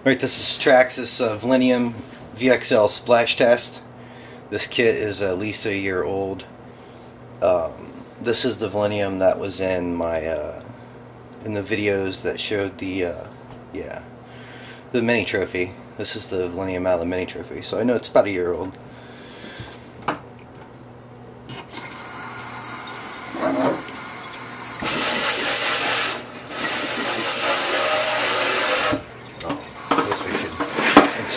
Right, this is Traxxas Velineon VXL splash test. This kit is at least a year old. This is the Velineon that was in my in the videos that showed the mini trophy. This is the Velineon out of the mini trophy, so I know it's about a year old.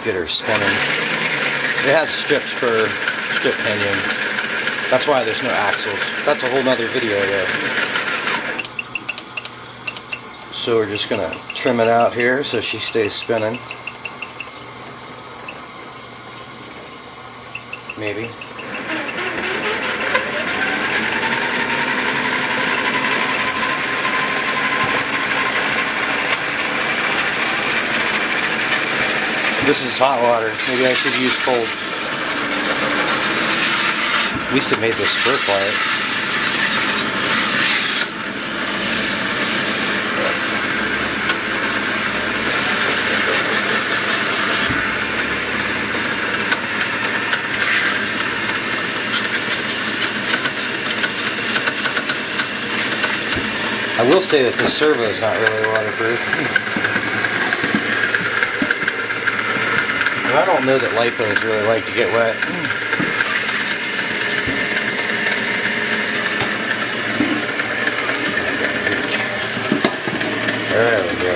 Get her spinning. It has strips per strip pinion. That's why there's no axles. That's a whole nother video though. So we're just gonna trim it out here so she stays spinning. Maybe. This is hot water. Maybe I should use cold. We used to make this spur quiet. I will say that this servo is not really waterproof. I don't know that LiPos really like to get wet. There we go.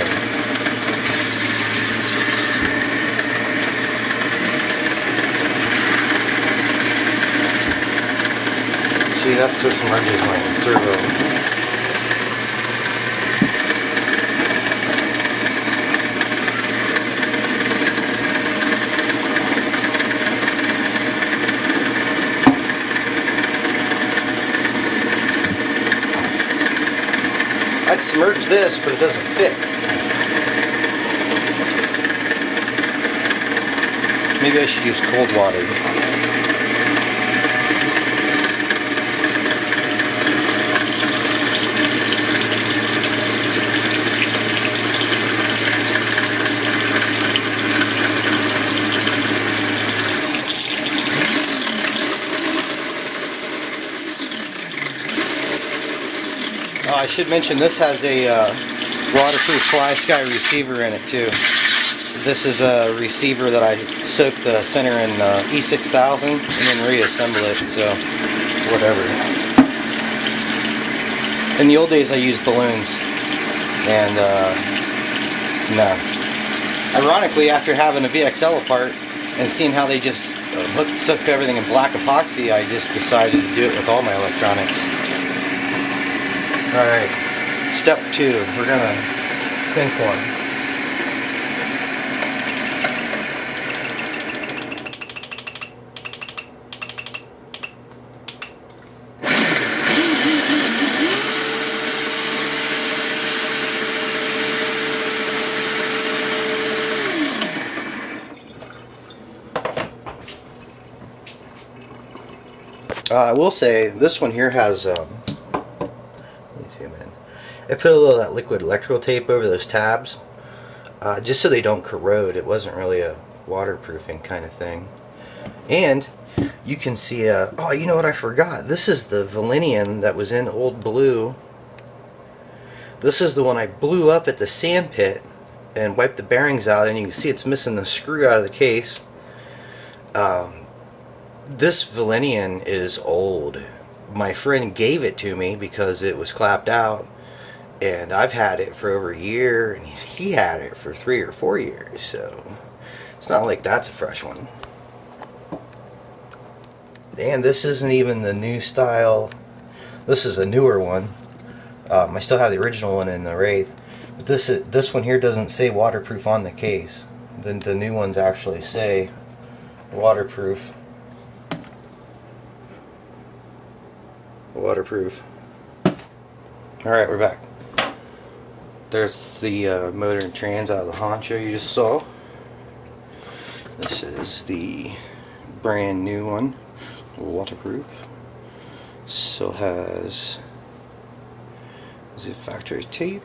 See, that's what submerges my servo. I'd submerge this, but it doesn't fit. Maybe I should use cold water. I should mention this has a waterproof fly sky receiver in it too. This is a receiver that I soaked the center in E6000 and then reassemble it, so whatever. In the old days I used balloons, and no. Ironically, after having a VXL apart and seeing how they just soak everything in black epoxy, I just decided to do it with all my electronics. Alright, step 2, we're going to sink one. I will say, this one here has I put a little of that liquid electrical tape over those tabs just so they don't corrode. It wasn't really a waterproofing kind of thing. And you can see, oh, you know what I forgot? This is the Velineon that was in Old Blue. This is the one I blew up at the sand pit and wiped the bearings out, and you can see it's missing the screw out of the case. This Velineon is old. My friend gave it to me because it was clapped out. And I've had it for over a year, and he had it for 3 or 4 years, so it's not like that's a fresh one. And this isn't even the new style. This is a newer one. I still have the original one in the Wraith, but this one here doesn't say waterproof on the case. The new ones actually say waterproof. Waterproof. All right, we're back. There's the motor and trans out of the honcho you just saw. This is the brand new one, waterproof. Still has the factory tape.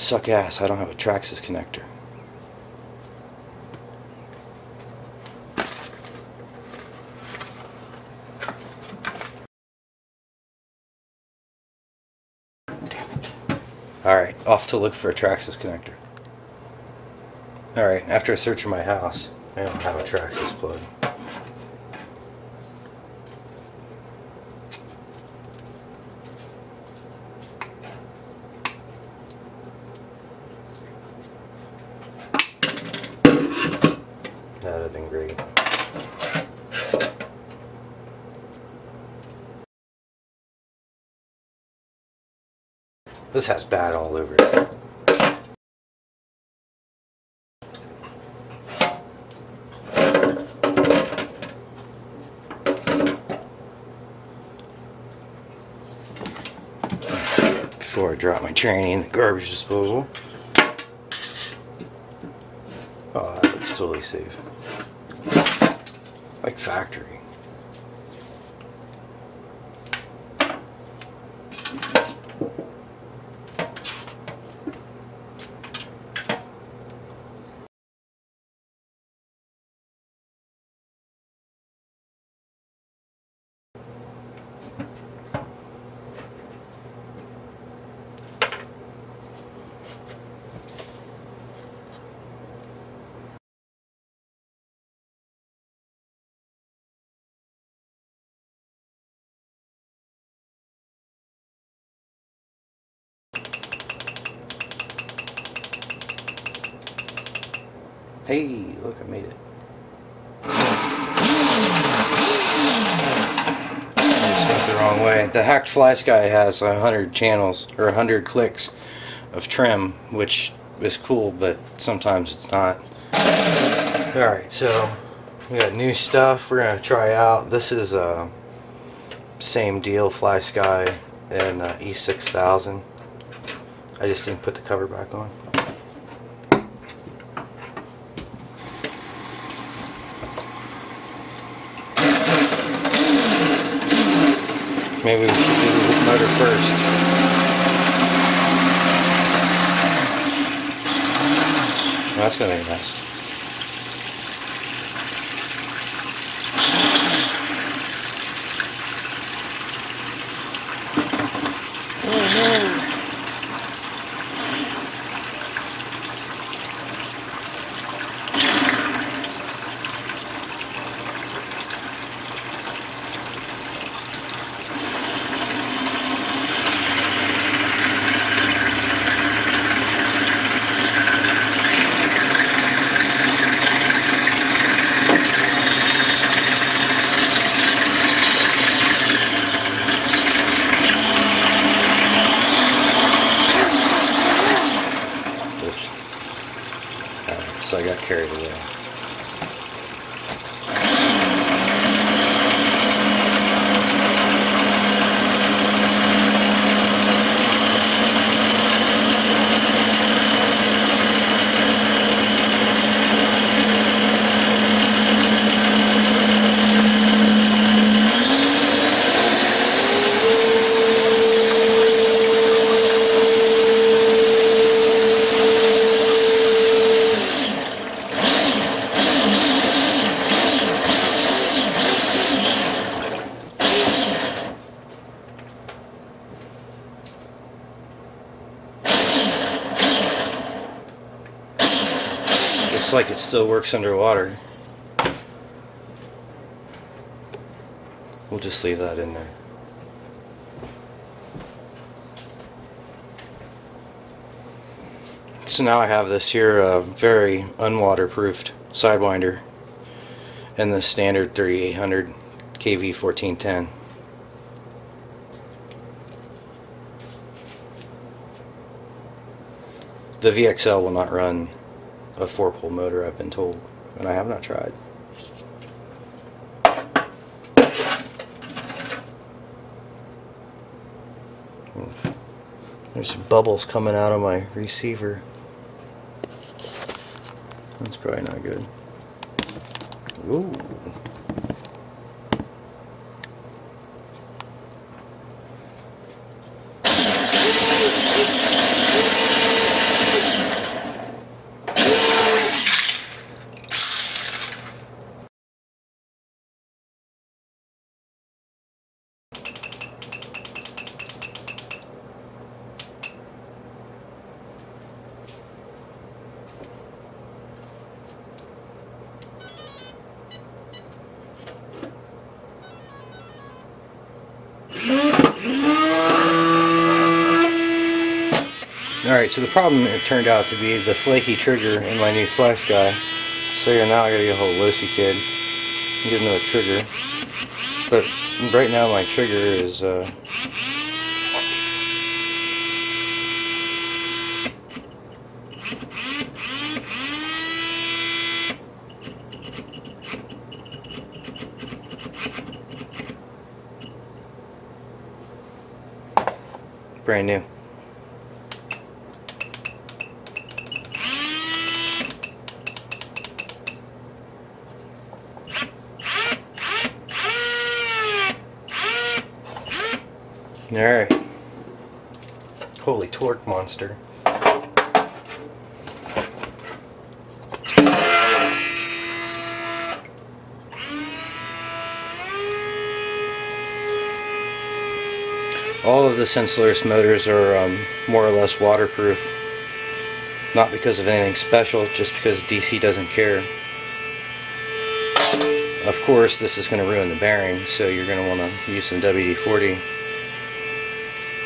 suck ass, I don't have a Traxxas connector. Damn it. Alright, off to look for a Traxxas connector. Alright, after a search of my house, I don't have a Traxxas plug. That would have been great. This has bat all over it. Before I drop my tranny in the garbage disposal. Oh, that looks totally safe. Like factory. Hey, look, I made it. I just went the wrong way. The hacked fly sky has 100 channels, or 100 clicks of trim, which is cool, but sometimes it's not. Alright, so we got new stuff we're going to try out. This is same deal, fly sky and E6000. I just didn't put the cover back on. Maybe we should do the motor first. Well, that's going to be nice. Oh no! So I got carried away. Looks like it still works underwater. We'll just leave that in there. So now I have this here very unwaterproofed Sidewinder and the standard 3800 kV 1410. The VXL will not run a 4-pole motor, I've been told, and I have not tried. There's bubbles coming out of my receiver. That's probably not good. Ooh. Alright, so the problem it turned out to be the flaky trigger in my new flex guy. So yeah, now I gotta get a whole Losi kid and get another trigger. But right now my trigger is brand new. Alright. Holy torque monster. All of the Sensorless motors are more or less waterproof. Not because of anything special, just because DC doesn't care. Of course, this is going to ruin the bearing, so you're going to want to use some WD-40.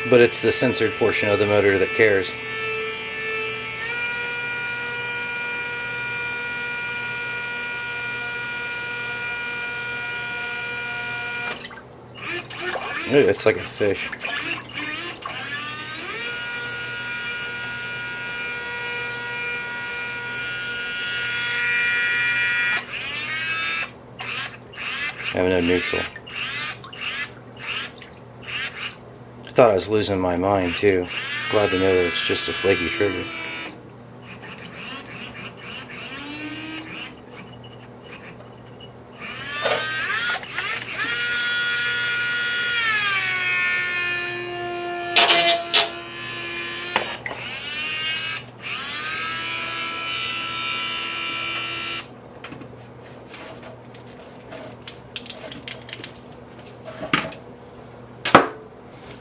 But it's the censored portion of the motor that cares. Ooh, it's like a fish. I have no neutral. I thought I was losing my mind too. Glad to know that it's just a flaky trigger.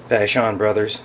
Bash on, brothers.